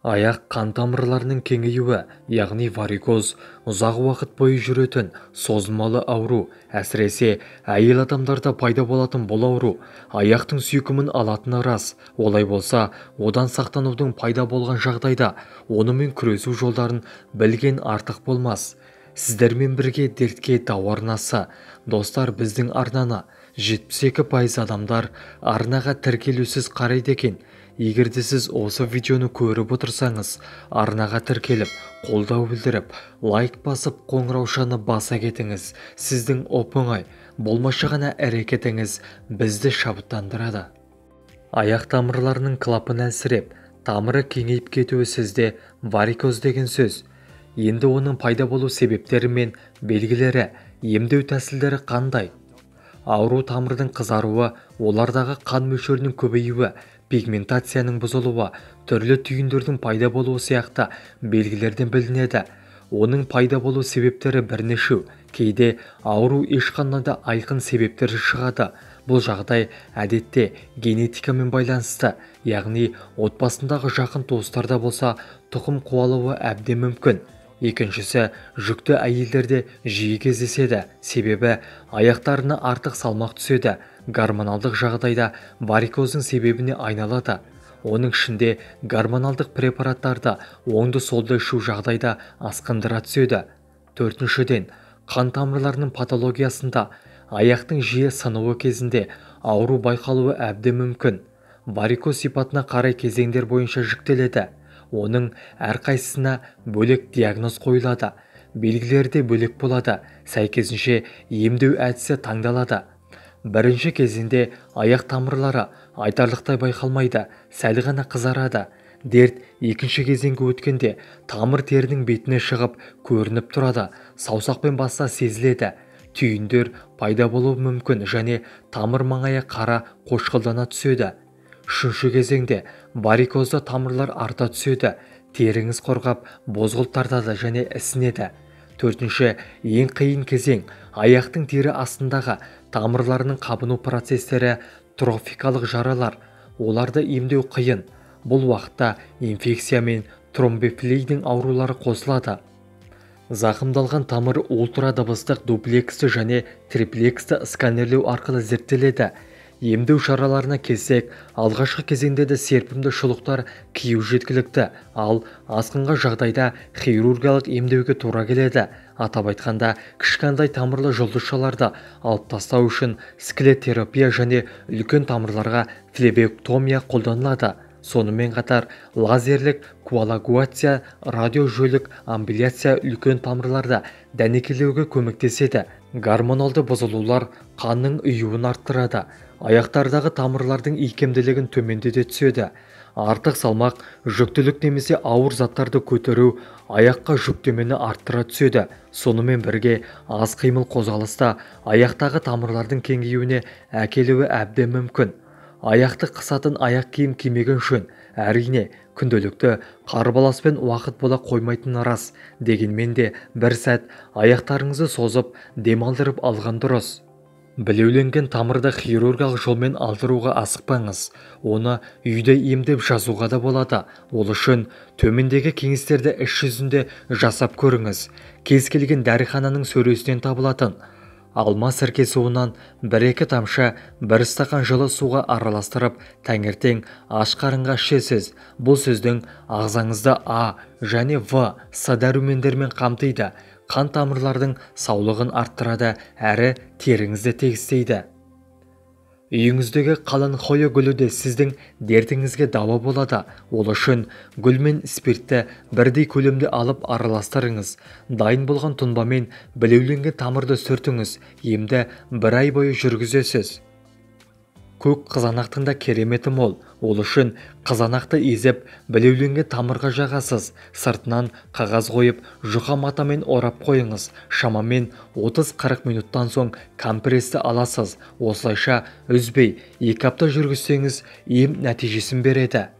Аяқ қан тамырларының кеңеюі, яғни варикоз, ұзақ уақыт бойы жүретін созылмалы ауру, әсіресе әйел адамдарда пайда болатын бұл ауру аяқтың сүйкімін алатыны рас. Олай болса, одан сақтанудың пайда болған жағдайда онымен күресу жолдарын білген артық болмас. Сіздермен бірге дертке дау арнасы. Достар, біздің арнаны 72% адамдар арнаға тіркелусіз қарайды екен. Егерде сіз осы видеоны көріп отырсаңыз, арнаға тіркеліп, қолдау білдіріп, лайк басып, қоңыраушаны баса кетіңіз. Сіздің оп-оңай, болмашы ғана әрекетіңіз бізді шабыттандырады. Аяқ тамырларының клапаны әлсіреп, тамыры кеңейіп кетуі сізде варикоз деген сөз. Енді оның пайда болу себептері мен белгілері, емдеу тәсілдері қандай? Ауру тамырдың қызаруы, олардағы қан мөлшерінің көбеюі, пигментацияның бұзылуы, түрлі түйіндердің пайда болуы сияқты белгілерден білінеді. Оның пайда болу себептері бірнешеу, кейде ауру ешқандай да айқын себептері шығады. Бұл жағдай әдетте генетикамен байланысты, яғни отбасындағы жақын туыстарда болса, тұқым қуалауы әбден мүмкін. Екіншісі, жүкті әйелдерде жиі кездеседі, себебі аяқтарына артық салмақ түседі. Гормоналдық жағдайда варикоздың себебіне айналады. Оның ішінде гормоналдық препараттарды оңды-солды ішу жағдайда асқындыра түседі. Төртіншіден, қан тамырларының патологиясында аяқтың жиі сынуы кезінде ауру байқалуы әбден мүмкін. Варикоз сипатына қарай кезеңдер бойынша жіктеледі. Оның әрқайсысына бөлек диагноз қойылады. Белгілері де бөлек болады. Сәйкесінше емдеу әдісі таңдалады. Бірінші кезеңде аяқ тамырлары айтарлықтай байқалмайды, сәл ғана қызарады. Дерт екінші кезеңге өткенде тамыр терінің бетіне шығып көрініп тұрады, саусақпен басса сезіледі. Түйіндер пайда болуы мүмкін және тамыр маңайы қара қошқылдана түседі. Үшінші кезеңде варикозды тамырлар арта түседі, теріңіз қорғап, бозғылт тартады және ісінеді. Төртінші, ең қиын кезең аяқтың тері астындағы тамырларының қабыну процестері, трофикалық жаралар. Оларды емдеу қиын. Бұл уақытта инфекция мен тромбофилейдің аурулары қосылады. Зақымдалған тамыр ультрадыбыстық дуплексті және триплексті сканерлеу арқылы зерттеледі. Емдеу шараларына келсек, алғашқы кезеңде де серпімді шұлықтар кию жеткілікті, ал асқынған жағдайда хирургиялық емдеуге тура келеді. Атап айтқанда, кішкентай тамырлы жұлдызшаларды алып тастау үшін склеротерапия және үлкен тамырларға флебектомия қолданылады. Сонымен қатар лазерлік коагуляция, радиожөлік амбляция үлкен тамырларда дәнекерлеуге көмектеседі. Гормоналды бұзылулар қанның ұюын арттырады. Аяқтардағы тамырлардың икемділігін төмендете түседі. Артық салмақ, жүктілік немесе ауыр заттарды көтеру аяққа жүктемені арттыра түседі. Сонымен бірге аз қимыл қозғалыста аяқтағы тамырлардың кеңеюіне әкелуі әбден мүмкін. Аяқты қысатын аяқ киім кимеген жөн. Әрине, күнделікті қарбаласпен уақыт бола қоймайтыны рас. Дегенмен де бір сәт аяқтарыңызды созып, демалдырып алған дұрыс. Білеуленген тамырды хирургиялық жолмен алдыруға асықпаңыз. Оны үйде емдеп жазуға да болады. Ол үшін төмендегі кеңестерді іс жүзінде жасап көріңіз. Кез келген дәріхананың сөресінен табылатын алма сірке суынан 1-2 тамшы 1 стақан жылы суға араластырып, таңертең аш қарынға ішесіз. Бұл сіздің ағзаңызда А және В, С дәрумендермен қамтиды. Қан тамырлардың саулығын арттырады әрі теріңізді тегістейді. Үйіңіздегі қалың қоя гүлі де сіздің дертіңізге дауа болады. Ол үшін гүл мен спиртті бірдей көлемде алып араластырыңыз. Дайын болған тұнбамен білеуленген тамырды сүртіңіз. Емді 1 ай бойы жүргізесіз. Көк қызанақтың да кереметі мол. Ол үшін қызанақты езіп, білеуленген тамырға жағасыз. Сыртынан қағаз қойып, жұқа матамен орап қойыңыз. Шамамен 30-40 минуттан соң компрессті аласыз. Осылайша үзбей 2 апта жүргізсеңіз, ем нәтижесін береді.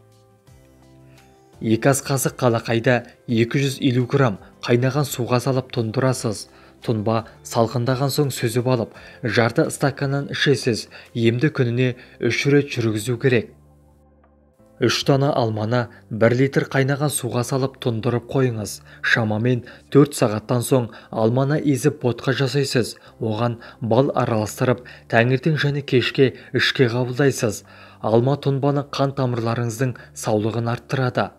2 ас қасық қалақайда 250 грамм, қайнаған суға салып тұндырасыз. Тұнба салқындаған соң сүзіп алып, жарты стаканнан ішесіз. Емді күніне 3 рет жүргізу керек. 3 дана алманы 1 литр қайнаған суға салып тұндырып қойыңыз. Шамамен 4 сағаттан соң алманы езіп ботқа жасайсыз. Оған бал араластырып, таңертең және кешке ішке қабылдайсыз. Алма тұнбаны қан тамырларыңыздың саулығын арттырады.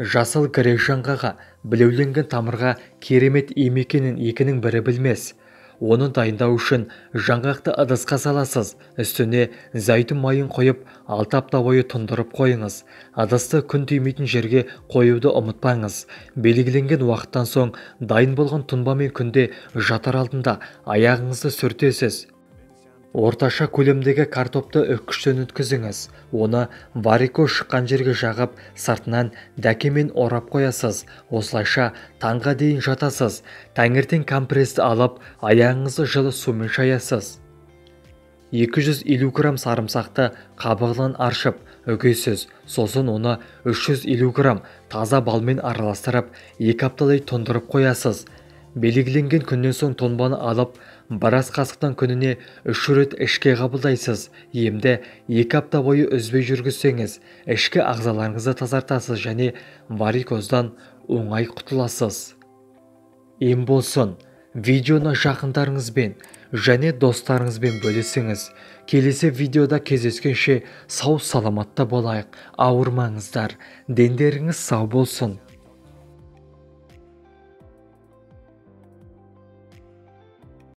Жасыл грек жаңғағы білеуленген тамырға керемет ем екенін екінің бірі білмес. Оны дайындау үшін жаңғақты ыдысқа саласыз. Үстіне зәйтүн майын қойып, 6 апта бойы тұндырып қойыңыз. Ыдысты күн тимейтін жерге қоюды ұмытпаңыз. Белгіленген уақыттан соң дайын болған тұнбамен күнде жатар алдында аяғыңызды сүртесіз. Орташа көлемдегі картопты үккіштен өткізіңіз. Оны варикоз шыққан жерге жағып, сыртынан дәкемен орап қоясыз. Осылайша таңға дейін жатасыз. Таңертең компрессті алып, аяғыңызды жылы сумен шаясыз. 250 грамм сарымсақты қабығынан аршып, үгесіз. Сосын оны 350 грамм таза балмен араластырып, 2 аптадай тұндырып қоясыз. Белгіленген күннен соң тұнбаны алып, біраз қасықтан күніне 3 рет ішке қабылдайсыз. Емді 2 апта бойы үзбей жүргізсеңіз, ішкі ағзаларыңызды тазартасыз және варикоздан оңай құтыласыз. Ем болсын. Видеоны жақындарыңызбен және достарыңызбен бөлісіңіз. Келесі видеода кездескенше сау саламатта болайық. Ауырмаңыздар. Дендеріңіз сау болсын.